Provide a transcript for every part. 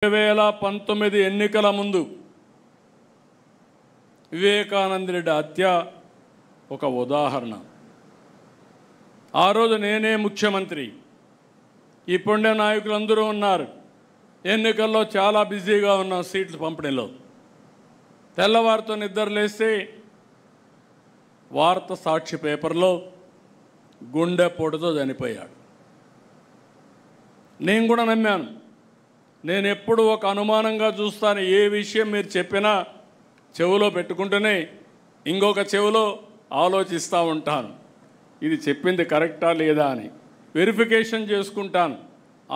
2019 ఎన్నికల ముందు వివేకానంద రెడ్డి హత్య ఒక ఉదాహరణ. ఆ రోజు నేనే ముఖ్యమంత్రి, ఇప్పుడే నాయకులందరూ ఉన్నారు. ఎన్నికల్లో చాలా బిజీగా ఉన్నాం. సీట్లు పంపిణీలో తెల్లవారితో నిద్రలేస్తే వార్త సాక్షి పేపర్లో గుండెపోటుతో చనిపోయాడు. నేను కూడా నమ్మాను. నేను ఎప్పుడు ఒక అనుమానంగా చూస్తాను. ఏ విషయం మీరు చెప్పినా చెవిలో పెట్టుకుంటూనే ఇంకొక చెవిలో ఆలోచిస్తూ ఉంటాను. ఇది చెప్పింది కరెక్టా లేదా అని వెరిఫికేషన్ చేసుకుంటాను.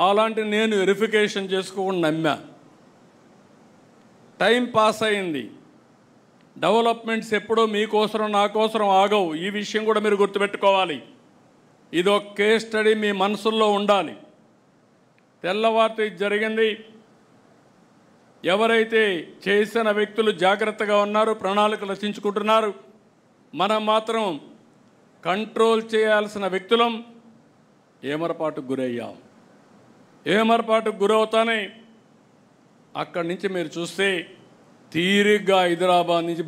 అలాంటి నేను వెరిఫికేషన్ చేసుకోకుండా నమ్మా. టైం పాస్ అయింది. డెవలప్మెంట్స్ ఎప్పుడూ మీకోసరం నా కోసం ఆగవు. ఈ విషయం కూడా మీరు గుర్తుపెట్టుకోవాలి. ఇది ఒక కేస్ స్టడీ మీ మనసుల్లో ఉండాలి. తెల్లవారితో ఇది జరిగింది. ఎవరైతే చేసిన వ్యక్తులు జాగ్రత్తగా ఉన్నారు, ప్రణాళిక రచించుకుంటున్నారు, మనం మాత్రం కంట్రోల్ చేయాల్సిన వ్యక్తులం ఏమరపాటుకు గురయ్యాం. ఏమరపాటుకు గురవుతానే అక్కడి నుంచి మీరు చూస్తే తీరిగ్గా హైదరాబాద్ నుంచి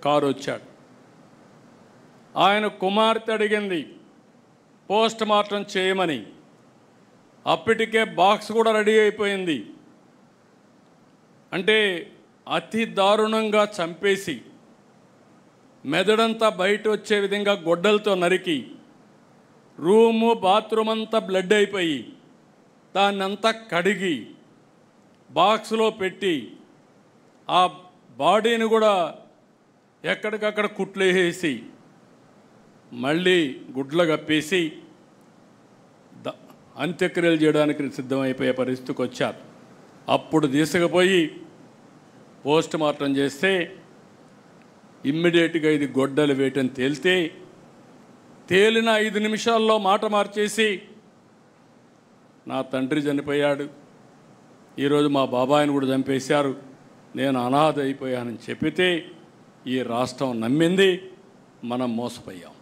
కారు వచ్చాడు. ఆయన కుమార్తె అడిగింది పోస్ట్ మార్టం చేయమని. అప్పటికే బాక్స్ కూడా రెడీ అయిపోయింది. అంటే అతి దారుణంగా చంపేసి మెదడంతా బయట వచ్చే విధంగా గొడ్డలతో నరికి రూము బాత్రూమ్ అంతా బ్లడ్ అయిపోయి దాన్నంతా కడిగి బాక్స్లో పెట్టి ఆ బాడీని కూడా ఎక్కడికక్కడ కుట్లు వేసి మళ్ళీ గుడ్లు కప్పేసి అంత్యక్రియలు చేయడానికి సిద్ధమైపోయే పరిస్థితికి వచ్చారు. అప్పుడు తీసుకుపోయి పోస్ట్ మార్టం చేస్తే ఇమ్మీడియట్గా ఇది గొడ్డలు వేయటం తేలిన 5 నిమిషాల్లో మాట మార్చేసి నా తండ్రి చనిపోయాడు, ఈరోజు మా బాబాయిని కూడా చంపేశారు, నేను అనాథ అయిపోయానని చెప్పితే ఈ రాష్ట్రం నమ్మింది. మనం మోసపోయాం.